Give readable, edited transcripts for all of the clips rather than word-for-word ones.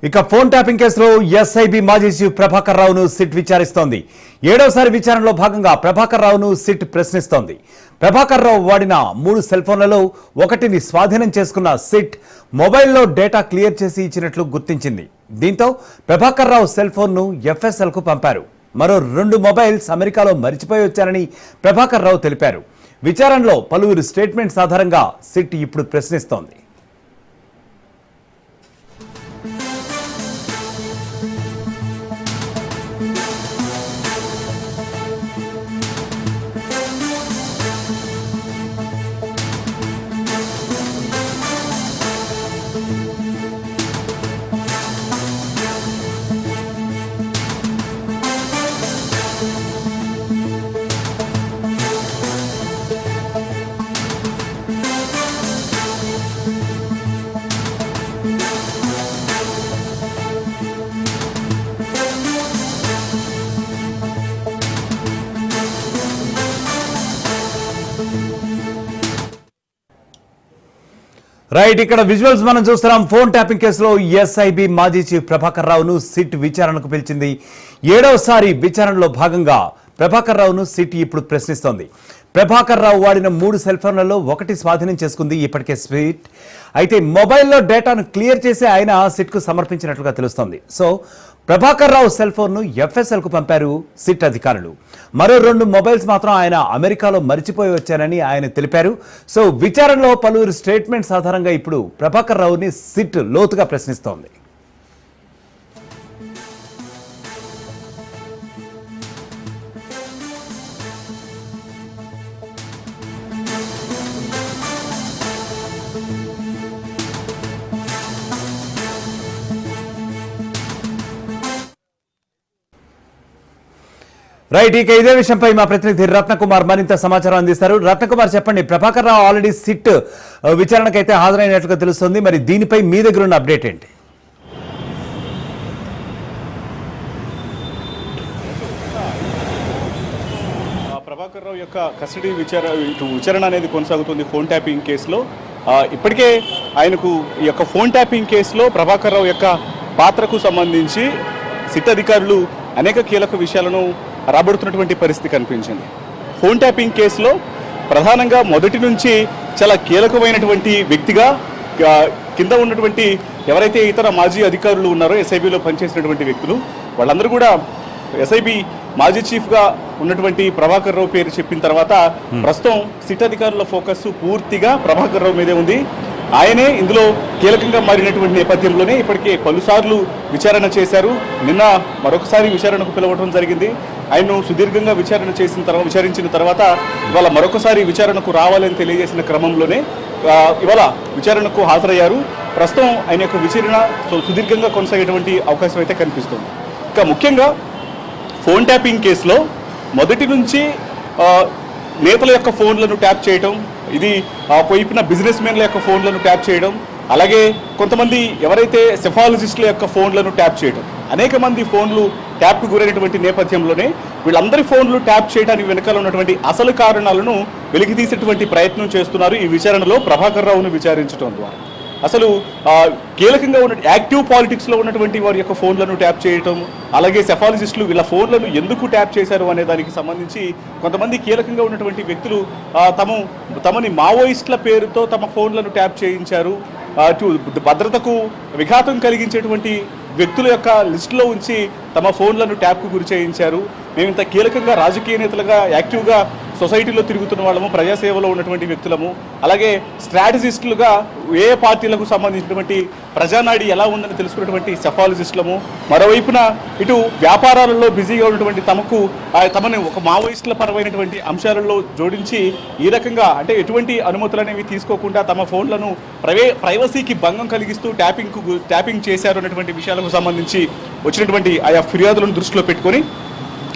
ఇక phone tapping కేసులో SIB మాజీ చీఫ్ ప్రభాకర్ రావును సిట్ విచారిస్తోంది. 7వసారి విచారణలో భాగంగా ప్రభాకర్ రావును సిట్ ప్రశ్నిస్తోంది. ప్రభాకర్ రావు వాడిన 3 సెల్ ఫోన్లలో ఒకటిని స్వాధీనం చేసుకున్న సిట్ మొబైల్లో డేటా క్లియర్ చేసి ఇచ్చినట్లు గుర్తించింది. దీంతో ప్రభాకర్ రావు సెల్ ఫోన్ను ఎఫ్ఎస్ఎల్ కు పంపారు. మరో 2 మొబైల్స్ అమెరికాలో మరిచిపోయి వచ్చారని ప్రభాకర్ రావు తెలిపారు. విచారణలో పలువురు స్టేట్మెంట్స్ ఆధారంగా సిట్ ఇప్పుడు ప్రశ్నిస్తోంది. రైట్, ఇక్కడ విజువల్స్ మనం చూస్తున్నాం. ఫోన్ ట్యాపింగ్ కేసులో ఎస్ఐబి మాజీ చీఫ్ ప్రభాకర్ రావును సిట్ విచారణకు పిలిచింది. 7వసారి విచారణలో భాగంగా ప్రభాకర్ రావును సిట్ ఇప్పుడు ప్రశ్నిస్తోంది. ప్రభాకర్ రావు వాడిన 3 సెల్ ఫోన్లలో ఒకటి స్వాధీనం చేసుకుంది ఇప్పటికే సిట్. అయితే మొబైల్లో డేటాను క్లియర్ చేసి ఆయన సిట్ కు సమర్పించినట్లుగా తెలుస్తోంది. సో ప్రభాకర్ రావు సెల్ ఫోన్ను ఎఫ్ఎస్ఎల్ కు పంపారు సిట్ అధికారులు. మరో 2 మొబైల్స్ మాత్రం ఆయన అమెరికాలో మరిచిపోయి వచ్చారని ఆయన తెలిపారు. సో విచారణలో పలువురు స్టేట్మెంట్స్ ఆధారంగా ఇప్పుడు ప్రభాకర్ రావుని సిట్ లోతుగా ప్రశ్నిస్తోంది. రైట్, ఇక ఇదే విషయంపై మా ప్రతినిధి రత్నకుమార్ మరింత సమాచారం అందిస్తారు. రత్నకుమార్, చెప్పండి. ప్రభాకర్ రావు ఆల్రెడీ సిట్ విచారణకైతే హాజరైనట్లుగా తెలుస్తుంది. మరి దీనిపై మీ దగ్గర ఉన్న అప్డేట్ ఏంటి? ప్రభాకర్ రావు యొక్క కస్టడీ విచారణ అనేది కొనసాగుతుంది ఫోన్ ట్యాపింగ్ కేసులో. ఇప్పటికే ఆయనకు ఈ యొక్క ఫోన్ ట్యాపింగ్ కేసులో ప్రభాకర్ రావు యొక్క పాత్రకు సంబంధించి సిట్ అధికారులు అనేక కీలక విషయాలను రాబడుతున్నటువంటి పరిస్థితి కనిపించింది. ఫోన్ ట్యాపింగ్ కేసులో ప్రధానంగా మొదటి నుంచి చాలా కీలకమైనటువంటి వ్యక్తిగా కింద ఉన్నటువంటి ఎవరైతే ఇతర మాజీ అధికారులు ఉన్నారో ఎస్ఐబిలో పనిచేసినటువంటి వ్యక్తులు వాళ్ళందరూ కూడా ఎస్ఐబి మాజీ చీఫ్గా ఉన్నటువంటి ప్రభాకర్ రావు పేరు చెప్పిన తర్వాత ప్రస్తుతం సిట్ అధికారుల ఫోకస్ పూర్తిగా ప్రభాకర్ రావు మీదే ఉంది. ఆయనే ఇందులో కీలకంగా మారినటువంటి నేపథ్యంలోనే ఇప్పటికే పలుసార్లు విచారణ చేశారు. నిన్న మరొకసారి విచారణకు పిలవడం జరిగింది. ఆయన్ను సుదీర్ఘంగా విచారించిన తర్వాత ఇవాళ మరొకసారి విచారణకు రావాలని తెలియజేసిన క్రమంలోనే ఇవాళ విచారణకు హాజరయ్యారు. ప్రస్తుతం ఆయన యొక్క విచారణ సుదీర్ఘంగా కొనసాగేటువంటి అవకాశం అయితే కనిపిస్తుంది. ఇంకా ముఖ్యంగా ఫోన్ ట్యాపింగ్ కేసులో మొదటి నుంచి నేతల యొక్క ఫోన్లను ట్యాప్ చేయటం, ఇది వైపున బిజినెస్ మెన్ల యొక్క ఫోన్లను ట్యాప్ చేయడం, అలాగే కొంతమంది ఎవరైతే సెఫాలజిస్టుల యొక్క ఫోన్లను ట్యాప్ చేయడం, అనేక మంది ఫోన్లు ట్యాప్కు గురైనటువంటి నేపథ్యంలోనే వీళ్ళందరి ఫోన్లు ట్యాప్ చేయడానికి వెనుకల ఉన్నటువంటి అసలు కారణాలను వెలికితీసేటువంటి ప్రయత్నం చేస్తున్నారు ఈ విచారణలో ప్రభాకర్ రావును విచారించడం ద్వారా. అసలు కీలకంగా ఉన్న యాక్టివ్ పాలిటిక్స్లో ఉన్నటువంటి వారి యొక్క ఫోన్లను ట్యాప్ చేయటం, అలాగే సెఫాలజిస్టులు వీళ్ళ ఫోన్లను ఎందుకు ట్యాప్ చేశారు అనే దానికి సంబంధించి కొంతమంది కీలకంగా ఉన్నటువంటి వ్యక్తులు తమని మావోయిస్టుల పేరుతో తమ ఫోన్లను ట్యాప్ చేయించారు, భద్రతకు విఘాతం కలిగించేటువంటి వ్యక్తుల యొక్క లిస్టులో ఉంచి తమ ఫోన్లను ట్యాప్కు గురి చేయించారు. మేము ఇంత కీలకంగా రాజకీయ నేతలుగా యాక్టివ్గా సొసైటీలో తిరుగుతున్న వాళ్ళము, ప్రజాసేవలో ఉన్నటువంటి వ్యక్తులము, అలాగే స్ట్రాటజిస్టులుగా ఏ పార్టీలకు సంబంధించినటువంటి ప్రజానాడి ఎలా ఉందని తెలుసుకున్నటువంటి సెఫాలజిస్టులము, మరోవైపున ఇటు వ్యాపారాలలో బిజీగా ఉన్నటువంటి తమని ఒక మావోయిస్టుల పరమైనటువంటి అంశాలలో జోడించి ఈ రకంగా అంటే ఎటువంటి అనుమతులు అనేవి తీసుకోకుండా తమ ఫోన్లను ప్రైవసీకి భంగం కలిగిస్తూ ట్యాపింగ్ చేశారు అన్నటువంటి విషయాలకు సంబంధించి వచ్చినటువంటి ఆయా ఫిర్యాదులను దృష్టిలో పెట్టుకొని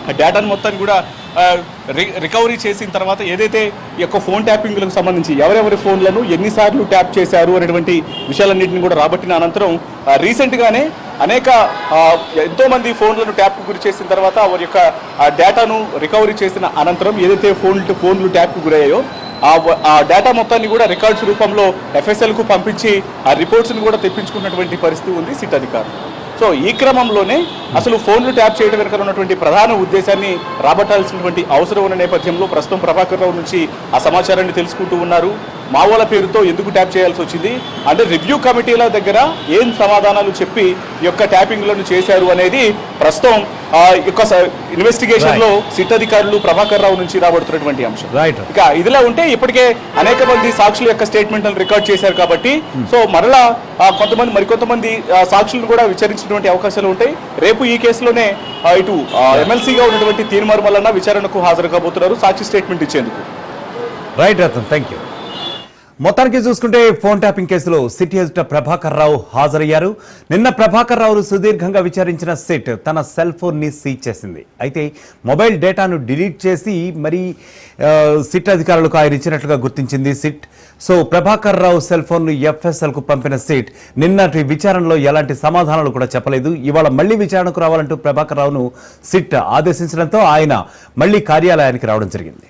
ఆ డేటాను మొత్తాన్ని కూడా రికవరీ చేసిన తర్వాత ఏదైతే ఈ యొక్క ఫోన్ ట్యాపింగ్లకు సంబంధించి ఎవరెవరి ఫోన్లను ఎన్నిసార్లు ట్యాప్ చేశారు అనేటువంటి విషయాలన్నింటినీ కూడా రాబట్టిన అనంతరం రీసెంట్గానే ఎంతోమంది ఫోన్లను ట్యాప్కు గురి చేసిన తర్వాత వారి యొక్క డేటాను రికవరీ చేసిన అనంతరం ఏదైతే ఫోన్లు ట్యాప్కు గురయ్యాయో ఆ డేటా మొత్తాన్ని కూడా రికార్డ్స్ రూపంలో ఎఫ్ఎస్ఎల్కు పంపించి ఆ రిపోర్ట్స్ని కూడా తెప్పించుకున్నటువంటి పరిస్థితి ఉంది సిట్ అధికారులు. సో ఈ క్రమంలోనే అసలు ఫోన్లు ట్యాప్ చేయడం వెనుక ఉన్నటువంటి ప్రధాన ఉద్దేశాన్ని రాబట్టాల్సినటువంటి అవసరం ఉన్న నేపథ్యంలో ప్రస్తుతం ప్రభాకర్ రావు నుంచి ఆ సమాచారాన్ని తెలుసుకుంటూ ఉన్నారు. మావోల పేరుతో ఎందుకు ట్యాప్ చేయాల్సి వచ్చింది అంటే రివ్యూ కమిటీల దగ్గర ఏం సమాధానాలు చెప్పి ఈ యొక్క ట్యాపింగ్లను చేశారు అనేది ప్రస్తుతం ఇన్వెస్టిగేషన్ లో సిట్ అధికారులు ప్రభాకర్ రావు నుంచి రాబడుతున్నటువంటి అంశం. ఇక ఇదిలా ఉంటే ఇప్పటికే అనేక మంది సాక్షుల యొక్క స్టేట్మెంట్లను రికార్డ్ చేశారు కాబట్టి సో మరలా మరికొంతమంది సాక్షులను కూడా విచారించినటువంటి అవకాశాలు ఉంటాయి. రేపు ఈ కేసులోనే ఇటు ఎమ్మెల్సీగా ఉన్నటువంటి తీర్మార్ మల్లన్న విచారణకు హాజరు కాబోతున్నారు సాక్షి స్టేట్మెంట్ ఇచ్చేందుకు. Right Ratan, thank you. మొత్తానికి చూసుకుంటే ఫోన్ ట్యాపింగ్ కేసులో సిట్ ఎదుట ప్రభాకర్ రావు హాజరయ్యారు. నిన్న ప్రభాకర్ రావును సుదీర్ఘంగా విచారించిన సిట్ తన సెల్ ఫోన్ ని సీజ్ చేసింది. అయితే మొబైల్ డేటాను డిలీట్ చేసి మరి సిట్ అధికారులకు ఆయన ఇచ్చినట్లుగా గుర్తించింది SIT. So Prabhakar Rao cell phone ను ఎఫ్ఎస్ఎల్ కు పంపిన సిట్ నిన్నటి విచారణలో ఎలాంటి సమాధానాలు కూడా చెప్పలేదు. ఇవాళ మళ్లీ విచారణకు రావాలంటూ ప్రభాకర్ రావును సిట్ ఆదేశించడంతో ఆయన మళ్లీ కార్యాలయానికి రావడం జరిగింది.